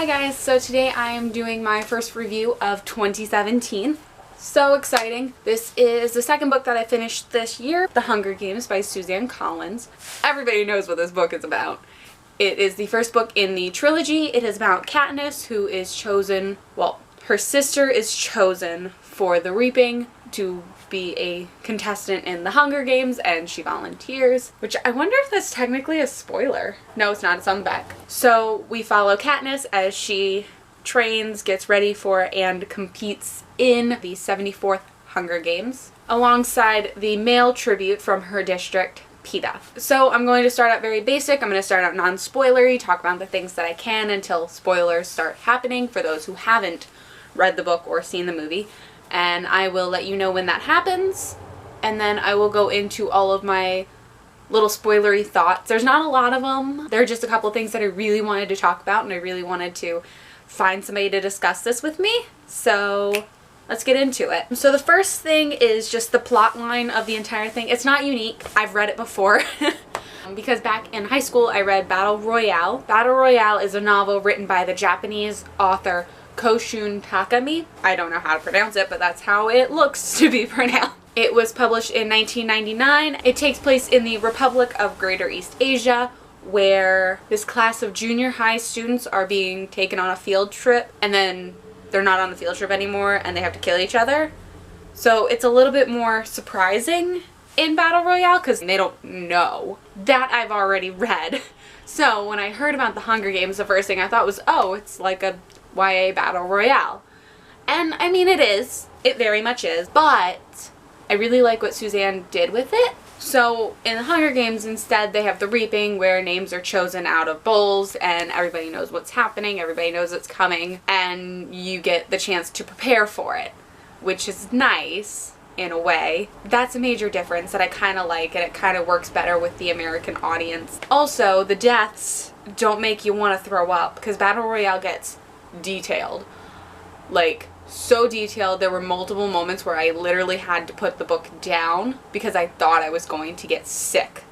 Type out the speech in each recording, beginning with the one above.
Hi guys, so today I am doing my first review of 2017. So exciting. This is the second book that I finished this year, The Hunger Games by Suzanne Collins. Everybody knows what this book is about. It is the first book in the trilogy. It is about Katniss, who is chosen, well, her sister is chosen for the Reaping to be a contestant in the Hunger Games, and she volunteers, which I wonder if that's technically a spoiler. No, it's not, it's on the back. So we follow Katniss as she trains, gets ready for, and competes in the 74th Hunger Games, alongside the male tribute from her district, PETA. So I'm going to start out very basic. I'm going to start out non-spoilery, talk about the things that I can until spoilers start happening for those who haven't read the book or seen the movie. And I will let you know when that happens, and then I will go into all of my little spoilery thoughts. There's not a lot of them. There are just a couple of things that I really wanted to talk about, and I really wanted to find somebody to discuss this with me. So let's get into it. So the first thing is just the plot line of the entire thing. It's not unique. I've read it before. Because back in high school I read Battle Royale. Battle Royale is a novel written by the Japanese author Koshun Takami. I don't know how to pronounce it, but that's how it looks to be pronounced. It was published in 1999. It takes place in the Republic of Greater East Asia, where this class of junior high students are being taken on a field trip, and then they're not on the field trip anymore and they have to kill each other. So it's a little bit more surprising in Battle Royale because they don't know. That I've already read. So when I heard about the Hunger Games, the first thing I thought was, oh, it's like a YA Battle Royale. And I mean, it is. It very much is. But I really like what Suzanne did with it. So in the Hunger Games, instead, they have the Reaping, where names are chosen out of bowls and everybody knows what's happening, everybody knows it's coming, and you get the chance to prepare for it, which is nice in a way. That's a major difference that I kind of like, and it kind of works better with the American audience. Also, the deaths don't make you want to throw up, because Battle Royale gets detailed. Like, so detailed. There were multiple moments where I literally had to put the book down because I thought I was going to get sick.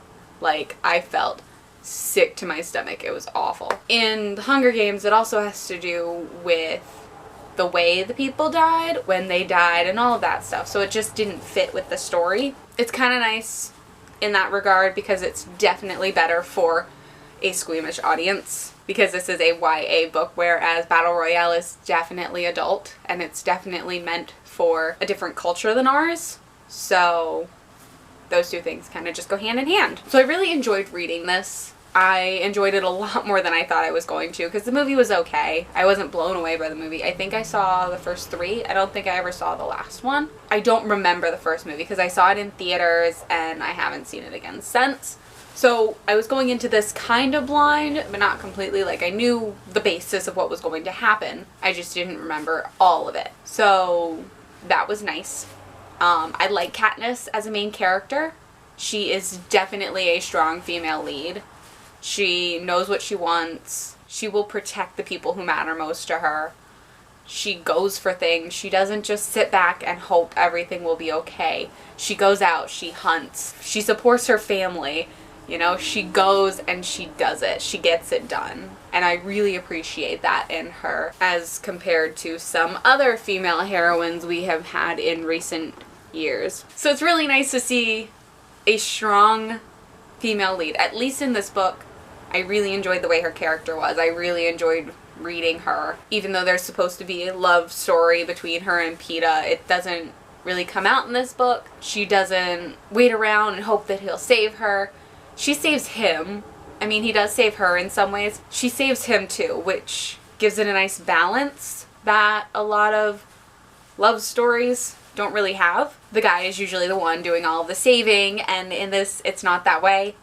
Like, I felt sick to my stomach. It was awful. In the Hunger Games, it also has to do with the way the people died, when they died, and all of that stuff. So it just didn't fit with the story. It's kind of nice in that regard because it's definitely better for a squeamish audience, because this is a YA book, whereas Battle Royale is definitely adult, and it's definitely meant for a different culture than ours. So those two things kind of just go hand in hand. So I really enjoyed reading this. I enjoyed it a lot more than I thought I was going to, because the movie was okay. I wasn't blown away by the movie. I think I saw the first three. I don't think I ever saw the last one. I don't remember the first movie because I saw it in theaters and I haven't seen it again since. So I was going into this kind of blind, but not completely. Like, I knew the basis of what was going to happen. I just didn't remember all of it. So that was nice. I like Katniss as a main character. She is definitely a strong female lead. She knows what she wants. She will protect the people who matter most to her. She goes for things. She doesn't just sit back and hope everything will be okay. She goes out, she hunts. She supports her family. You know, she goes and she does it. She gets it done. And I really appreciate that in her as compared to some other female heroines we have had in recent years. So it's really nice to see a strong female lead. At least in this book, I really enjoyed the way her character was. I really enjoyed reading her. Even though there's supposed to be a love story between her and PETA, it doesn't really come out in this book. She doesn't wait around and hope that he'll save her. She saves him. I mean, he does save her in some ways. She saves him too, which gives it a nice balance that a lot of love stories don't really have. The guy is usually the one doing all of the saving, and in this, it's not that way.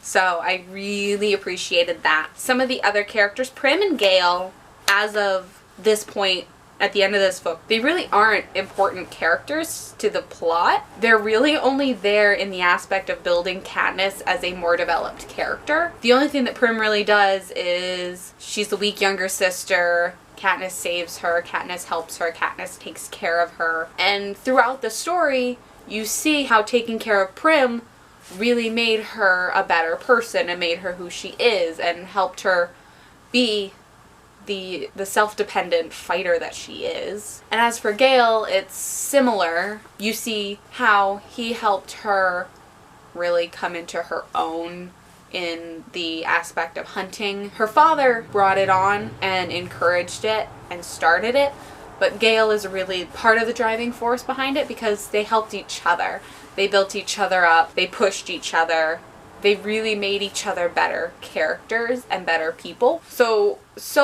So I really appreciated that. Some of the other characters, Prim and Gale, as of this point, at the end of this book, they really aren't important characters to the plot. They're really only there in the aspect of building Katniss as a more developed character. The only thing that Prim really does is she's the weak younger sister. Katniss saves her, Katniss helps her, Katniss takes care of her. And throughout the story, you see how taking care of Prim really made her a better person and made her who she is and helped her be the self-dependent fighter that she is. And as for Gale, it's similar. You see how he helped her really come into her own in the aspect of hunting. Her father brought it on and encouraged it and started it, but Gale is really part of the driving force behind it because they helped each other. They built each other up, they pushed each other, they really made each other better characters and better people. So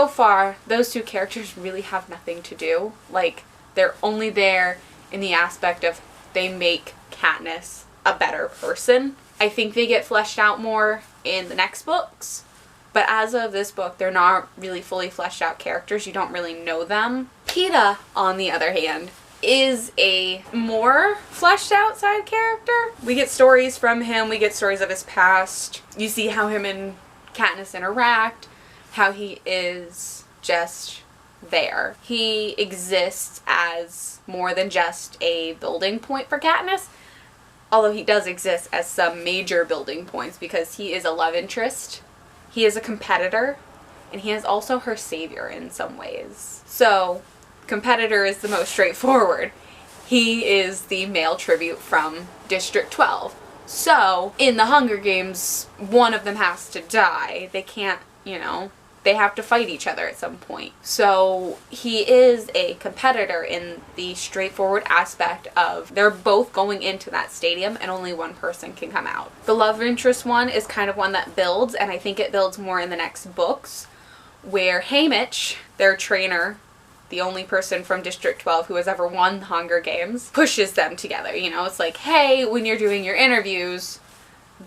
far, those two characters really have nothing to do. Like, they're only there in the aspect of they make Katniss a better person. I think they get fleshed out more in the next books, but as of this book, they're not really fully fleshed out characters. You don't really know them. Peeta, on the other hand, is a more fleshed out side character. We get stories from him, we get stories of his past. You see how him and Katniss interact, how he is just there. He exists as more than just a building point for Katniss, although he does exist as some major building points because he is a love interest, he is a competitor, and he is also her savior in some ways. So, competitor is the most straightforward. He is the male tribute from District 12. So, in the Hunger Games, one of them has to die. They can't, they have to fight each other at some point. So he is a competitor in the straightforward aspect of they're both going into that stadium and only one person can come out. The love interest one is kind of one that builds, and I think it builds more in the next books, where Haymitch, their trainer, the only person from District 12 who has ever won the Hunger Games, pushes them together. It's like, hey, when you're doing your interviews,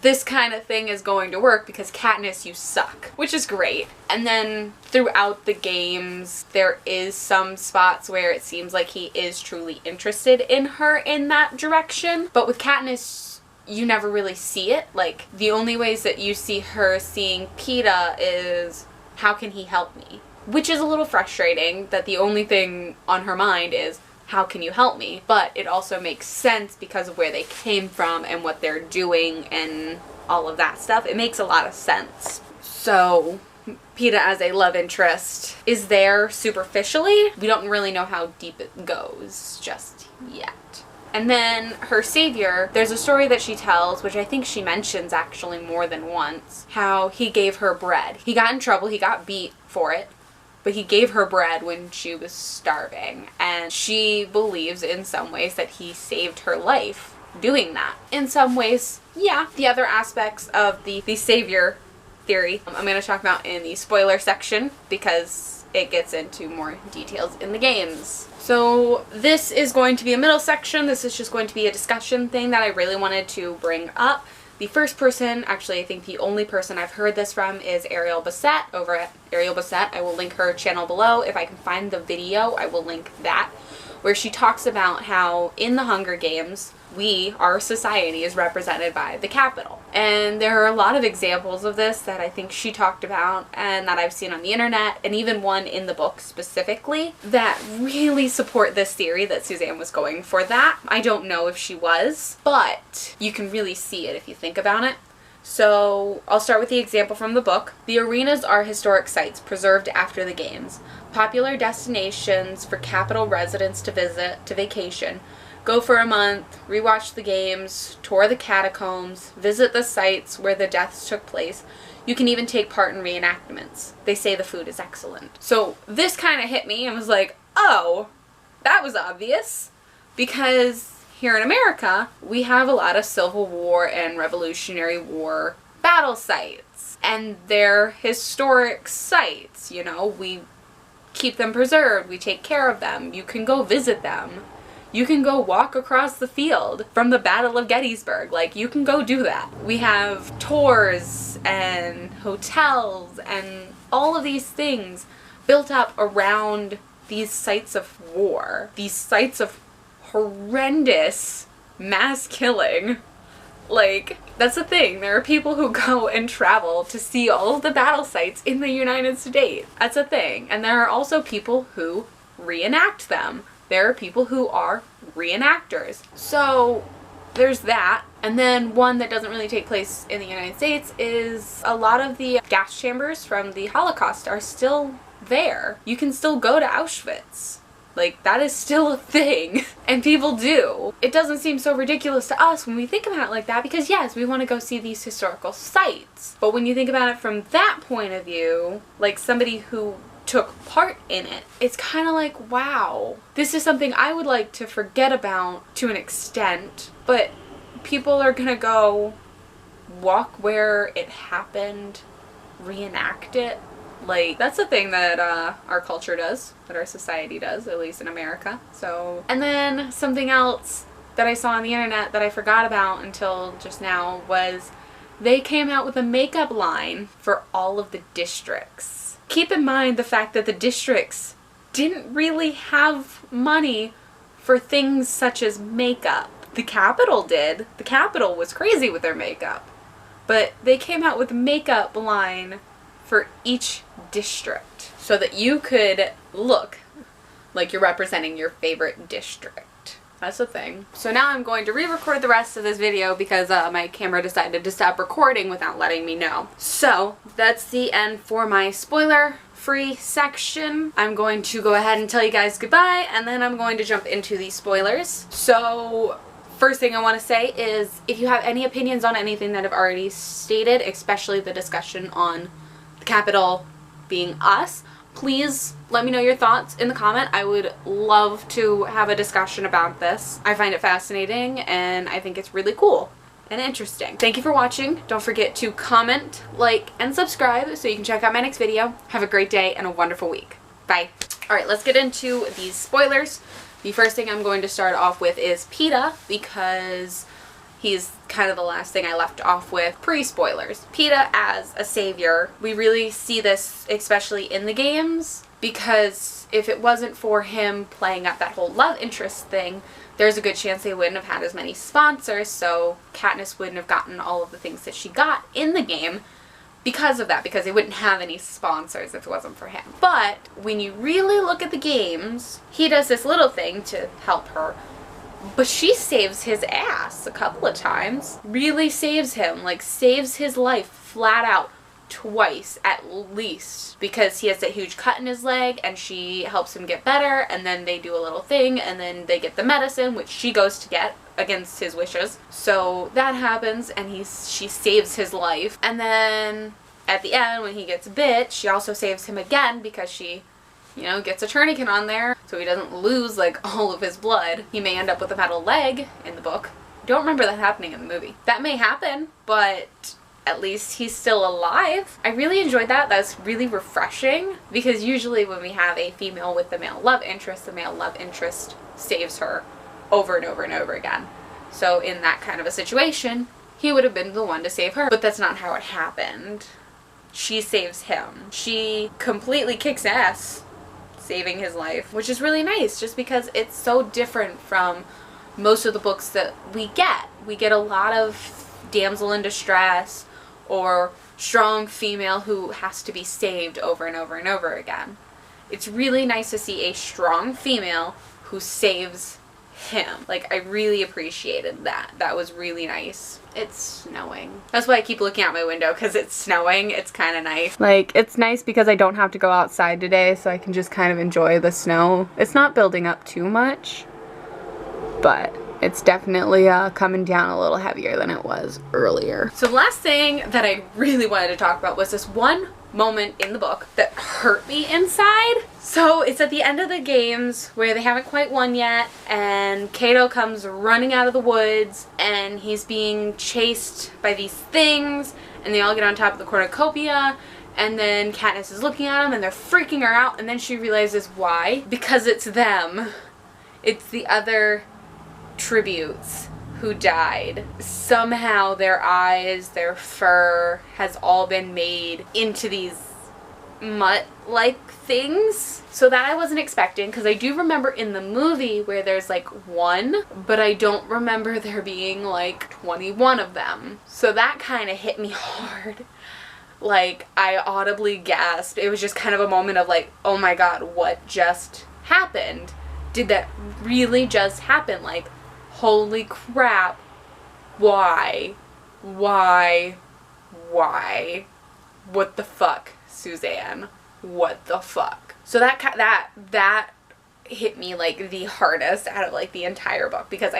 this kind of thing is going to work because Katniss, you suck, which is great. And then throughout the games, there is some spots where it seems like he is truly interested in her in that direction. But with Katniss, you never really see it. Like, the only ways that you see her seeing Peeta is, how can he help me? Which is a little frustrating that the only thing on her mind is, how can you help me? But it also makes sense because of where they came from and what they're doing and all of that stuff. It makes a lot of sense. So Peeta as a love interest is there superficially. We don't really know how deep it goes just yet. And then her savior, there's a story that she tells, which I think she mentions actually more than once, how he gave her bread. He got in trouble, he got beat for it, but he gave her bread when she was starving, and she believes in some ways that he saved her life doing that. In some ways, yeah. The other aspects of the savior theory, I'm going to talk about in the spoiler section because it gets into more details in the games. So this is going to be a middle section. This is just going to be a discussion thing that I really wanted to bring up. The first person, actually I think the only person I've heard this from, is Ariel Bassett over at Ariel Bassett. I will link her channel below. If I can find the video, I will link that, where she talks about how in the Hunger Games, our society is represented by the Capitol. And there are a lot of examples of this that I think she talked about and that I've seen on the internet, and even one in the book specifically, that really support this theory that Suzanne was going for that. I don't know if she was, but you can really see it if you think about it. So I'll start with the example from the book. The arenas are historic sites preserved after the games, popular destinations for Capitol residents to visit, to vacation, go for a month, rewatch the games, tour the catacombs, visit the sites where the deaths took place. You can even take part in reenactments. They say the food is excellent. So this kind of hit me and was like, oh, that was obvious. Because here in America, we have a lot of Civil War and Revolutionary War battle sites. And they're historic sites, we keep them preserved, we take care of them. You can go visit them. You can go walk across the field from the Battle of Gettysburg. Like, you can go do that. We have tours and hotels and all of these things built up around these sites of war. These sites of horrendous mass killing. Like, that's the thing. There are people who go and travel to see all of the battle sites in the United States. That's a thing. And there are also people who reenact them. There are people who are reenactors. So there's that. And then one that doesn't really take place in the United States is a lot of the gas chambers from the Holocaust are still there. You can still go to Auschwitz. Like, that is still a thing, and people do. It doesn't seem so ridiculous to us when we think about it like that, because yes, we want to go see these historical sites. But when you think about it from that point of view, like somebody who took part in it, it's kind of like, wow, this is something I would like to forget about to an extent, but people are gonna go walk where it happened, reenact it. Like, that's a thing that our culture does, that our society does, at least in America. So, and then something else that I saw on the internet that I forgot about until just now was they came out with a makeup line for all of the districts. Keep in mind the fact that the districts didn't really have money for things such as makeup. The Capitol did. The Capitol was crazy with their makeup. But they came out with a makeup line for each district so that you could look like you're representing your favorite district. That's the thing. So now I'm going to re-record the rest of this video because my camera decided to stop recording without letting me know. So that's the end for my spoiler-free section. I'm going to go ahead and tell you guys goodbye, and then I'm going to jump into the spoilers. So first thing I want to say is if you have any opinions on anything that I've already stated, especially the discussion on the Capitol being us, please let me know your thoughts in the comment. I would love to have a discussion about this. I find it fascinating and I think it's really cool and interesting. Thank you for watching. Don't forget to comment, like, and subscribe so you can check out my next video. Have a great day and a wonderful week. Bye. Alright, let's get into these spoilers. The first thing I'm going to start off with is Peeta, because he's kind of the last thing I left off with pre-spoilers. Peeta as a savior. We really see this especially in the games, because if it wasn't for him playing up that whole love interest thing, there's a good chance they wouldn't have had as many sponsors, so Katniss wouldn't have gotten all of the things that she got in the game because of that, because they wouldn't have any sponsors if it wasn't for him. But when you really look at the games, he does this little thing to help her, but she saves his ass a couple of times. Really saves him, like saves his life flat out twice at least, because he has that huge cut in his leg and she helps him get better, and then they do a little thing and then they get the medicine, which she goes to get against his wishes. So that happens and she saves his life, and then at the end when he gets bit, she also saves him again because she, you know, gets a tourniquet on there so he doesn't lose like all of his blood. He may end up with a metal leg in the book. Don't remember that happening in the movie. That may happen, but at least he's still alive. I really enjoyed that. That's really refreshing, because usually when we have a female with the male love interest, the male love interest saves her over and over and over again. So in that kind of a situation, he would have been the one to save her, but that's not how it happened. She saves him. She completely kicks ass saving his life, which is really nice just because it's so different from most of the books that we get. We get a lot of damsel in distress or strong female who has to be saved over and over and over again. It's really nice to see a strong female who saves him. Like, I really appreciated that. That was really nice. It's snowing. That's why I keep looking out my window, because it's snowing. It's kind of nice. Like, it's nice because I don't have to go outside today, so I can just kind of enjoy the snow. It's not building up too much, but it's definitely coming down a little heavier than it was earlier. So the last thing that I really wanted to talk about was this one moment in the book that hurt me inside. So it's at the end of the games where they haven't quite won yet, and Cato comes running out of the woods and he's being chased by these things, and they all get on top of the cornucopia, and then Katniss is looking at him and they're freaking her out, and then she realizes why. Because it's them. It's the other tributes who died. Somehow their eyes, their fur has all been made into these mutt-like things. So that I wasn't expecting, because I do remember in the movie where there's like one, but I don't remember there being like 21 of them. So that kind of hit me hard. Like, I audibly gasped. It was just kind of a moment of like, oh my god, what just happened? Did that really just happen? Like, holy crap. Why? Why? Why? What the fuck, Suzanne? what the fuck? So that hit me like the hardest out of like the entire book, because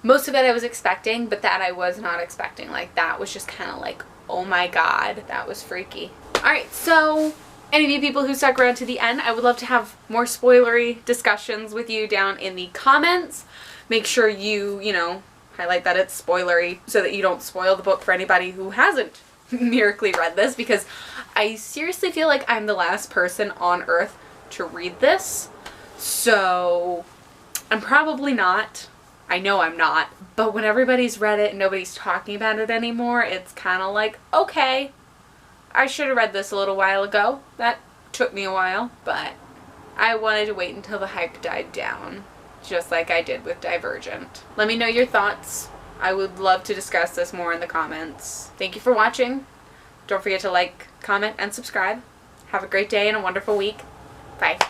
most of it I was expecting, but that I was not expecting. Like that was just kind of like, oh my god, that was freaky. Alright, so any of you people who stuck around to the end, I would love to have more spoilery discussions with you down in the comments. Make sure you know, highlight that it's spoilery so that you don't spoil the book for anybody who hasn't miraculously read this, because I seriously feel like I'm the last person on earth to read this. So I'm probably not. I know I'm not. But when everybody's read it and nobody's talking about it anymore, it's kind of like, okay, I should have read this a little while ago. That took me a while, but I wanted to wait until the hype died down, just like I did with Divergent. Let me know your thoughts. I would love to discuss this more in the comments. Thank you for watching. Don't forget to like, comment, and subscribe. Have a great day and a wonderful week. Bye.